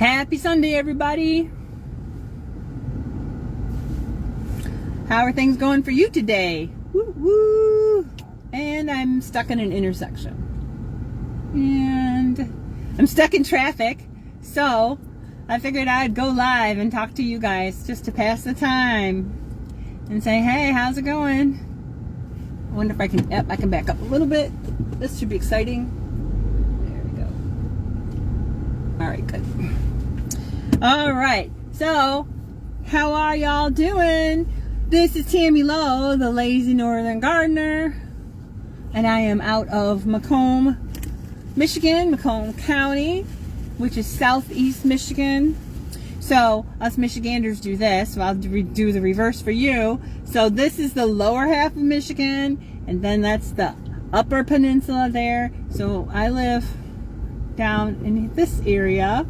Happy Sunday, everybody. How are things going for you today? Woo woo. And I'm stuck in an intersection. And I'm stuck in traffic. So I figured I'd go live and talk to you guys just to pass the time and say, hey, how's it going? I wonder if I can back up a little bit. This should be exciting. There we go. All right, good. All right, so how are y'all doing? This is Tammy Lowe, the lazy northern gardener, and I am out of Macomb, Michigan, Macomb County, which is southeast Michigan. So us Michiganders do this, so I'll do the reverse for you. So this is the lower half of Michigan, and then that's the upper peninsula there. So I live down in this area.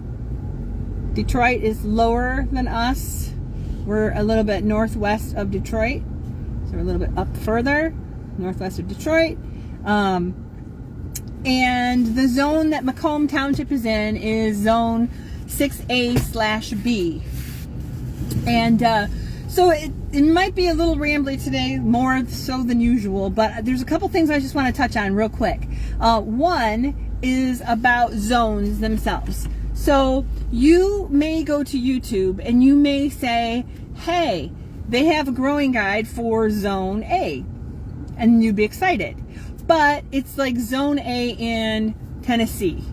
Detroit is lower than us. We're a little bit northwest of Detroit. So we're a little bit up further, northwest of Detroit. And the zone that Macomb Township is in is zone 6A/B. And so it might be a little rambly today, more so than usual, but there's a couple things I just want to touch on real quick. One is about zones themselves. So you may go to YouTube and you may say, hey, they have a growing guide for zone A, and you'd be excited. But it's like zone A in Tennessee.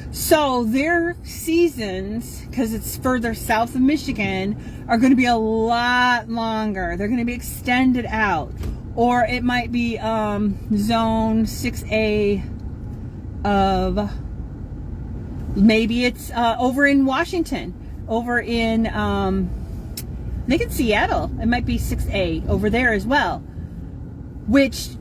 So their seasons, because it's further south of Michigan, are going to be a lot longer. They're going to be extended out. Or it might be zone 6A of, maybe it's over in Washington, over in, I think it's Seattle. It might be 6A over there as well. Which,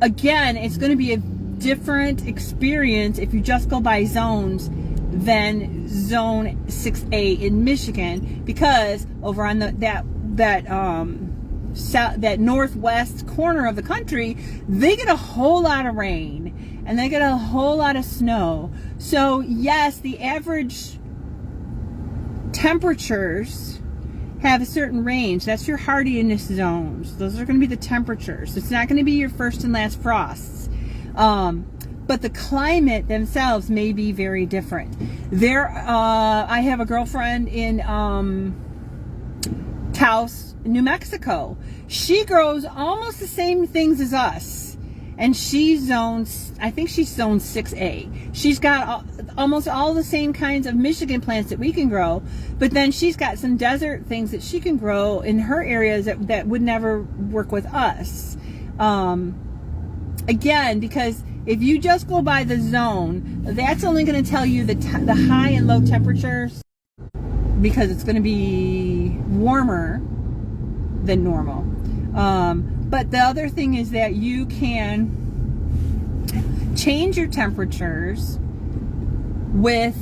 again, it's going to be a different experience if you just go by zones than zone 6A in Michigan, because over on that northwest corner of the country, they get a whole lot of rain and they get a whole lot of snow. So yes, the average temperatures have a certain range. That's your hardiness zones. Those are going to be the temperatures. It's not going to be your first and last frosts. But the climate themselves may be very different. I have a girlfriend in Taos, New Mexico. She grows almost the same things as us, and I think she's zone 6A. She's got almost all the same kinds of Michigan plants that we can grow, but then she's got some desert things that she can grow in her areas that would never work with us. Again, because if you just go by the zone, that's only going to tell you the high and low temperatures, because it's going to be warmer than normal. But the other thing is that you can change your temperatures with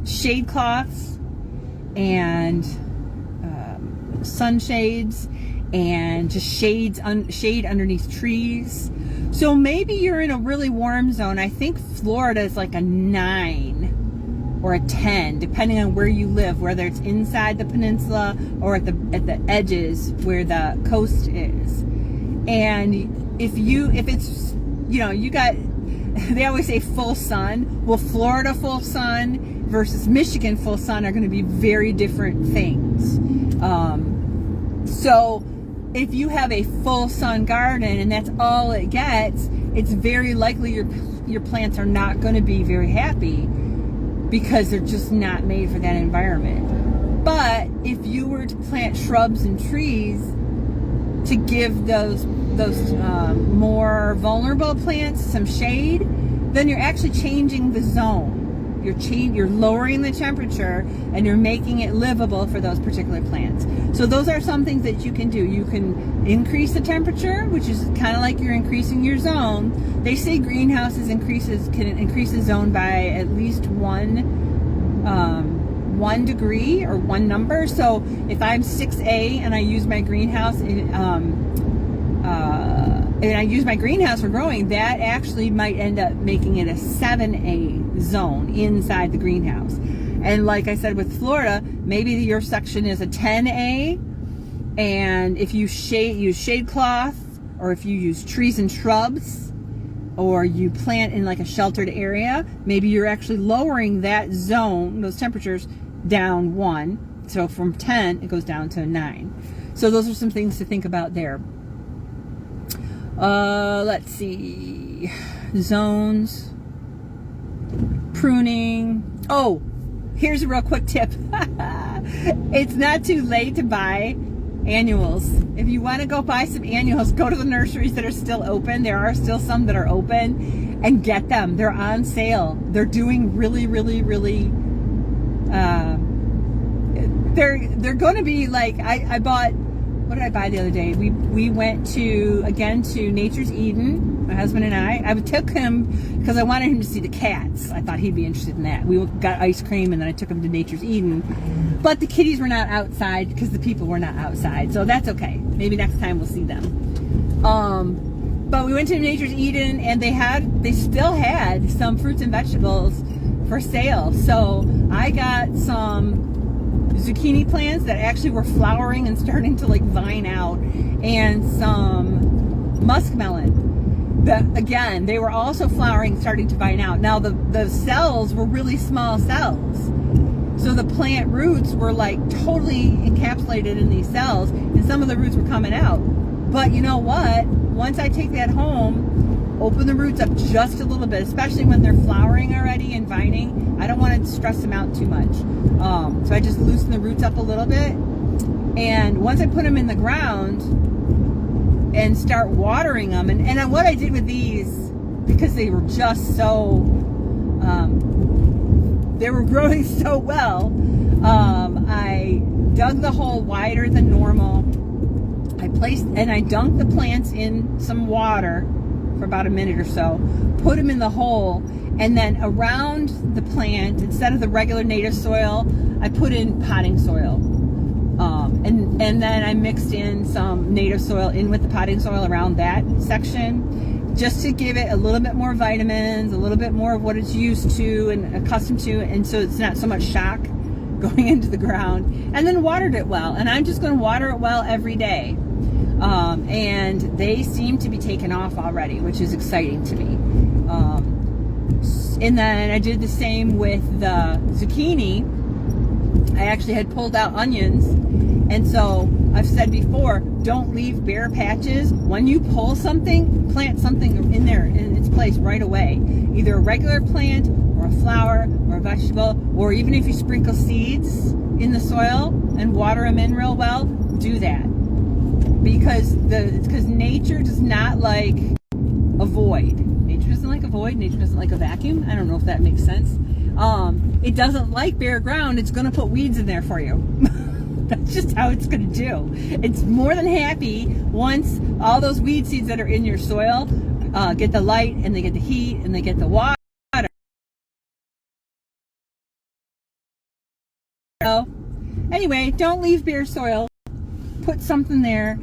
shade cloths and sunshades and just shade underneath trees. So maybe you're in a really warm zone. I think Florida is like a 9 or a 10, depending on where you live, whether it's inside the peninsula or at the edges where the coast is. And if it's, you got, they always say full sun. Well, Florida full sun versus Michigan full sun are going to be very different things. So if you have a full sun garden and that's all it gets, it's very likely your plants are not going to be very happy, because they're just not made for that environment. But if you were to plant shrubs and trees to give those more vulnerable plants some shade, then you're actually changing the zone. You're lowering the temperature and you're making it livable for those particular plants. So those are some things that you can do. You can increase the temperature, which is kind of like you're increasing your zone. They say greenhouses can increase the zone by at least one degree or one number. So if I'm 6A and I use my greenhouse and I use my greenhouse for growing, that actually might end up making it a 7A zone inside the greenhouse. And like I said with Florida, maybe your section is a 10A, and if you use shade cloth, or if you use trees and shrubs, or you plant in like a sheltered area, maybe you're actually lowering that zone, those temperatures, down 1. So from 10, it goes down to 9. So those are some things to think about there. Let's see. Zones. Pruning. Oh, here's a real quick tip. It's not too late to buy annuals. If you want to go buy some annuals, go to the nurseries that are still open. There are still some that are open, and get them. They're on sale. They're doing really, really, really, they're going to be like, I bought, what did I buy the other day? We went to Nature's Eden, my husband and I took him because I wanted him to see the cats. I thought he'd be interested in that. We got ice cream, and then I took him to Nature's Eden. But the kitties were not outside because the people were not outside. So that's okay. Maybe next time we'll see them. But we went to Nature's Eden, and they still had some fruits and vegetables for sale. So I got some zucchini plants that actually were flowering and starting to like vine out, and some muskmelon. Again, they were also flowering, starting to vine out. Now the cells were really small cells, so the plant roots were like totally encapsulated in these cells, and some of the roots were coming out. But you know what? Once I take that home, open the roots up just a little bit, especially when they're flowering already and vining. I don't want to stress them out too much. So I just loosen the roots up a little bit. And once I put them in the ground and start watering them, and what I did with these, because they were just so, they were growing so well, I dug the hole wider than normal. I dunked the plants in some water for about a minute or so, put them in the hole, and then around the plant, instead of the regular native soil, I put in potting soil. And then I mixed in some native soil in with the potting soil around that section, just to give it a little bit more vitamins, a little bit more of what it's used to and accustomed to, and so it's not so much shock going into the ground. And then watered it well, and I'm just going to water it well every day. And they seem to be taken off already, which is exciting to me. And then I did the same with the zucchini. I actually had pulled out onions, and so I've said before, don't leave bare patches. When you pull something, plant something in there in its place right away. Either a regular plant or a flower or a vegetable, or even if you sprinkle seeds in the soil and water them in real well, do that. Because nature does not like a void. Nature doesn't like a void. Nature doesn't like a vacuum. I don't know if that makes sense. It doesn't like bare ground. It's going to put weeds in there for you. That's just how it's going to do. It's more than happy once all those weed seeds that are in your soil get the light, and they get the heat, and they get the water. So, anyway, don't leave bare soil. Put something there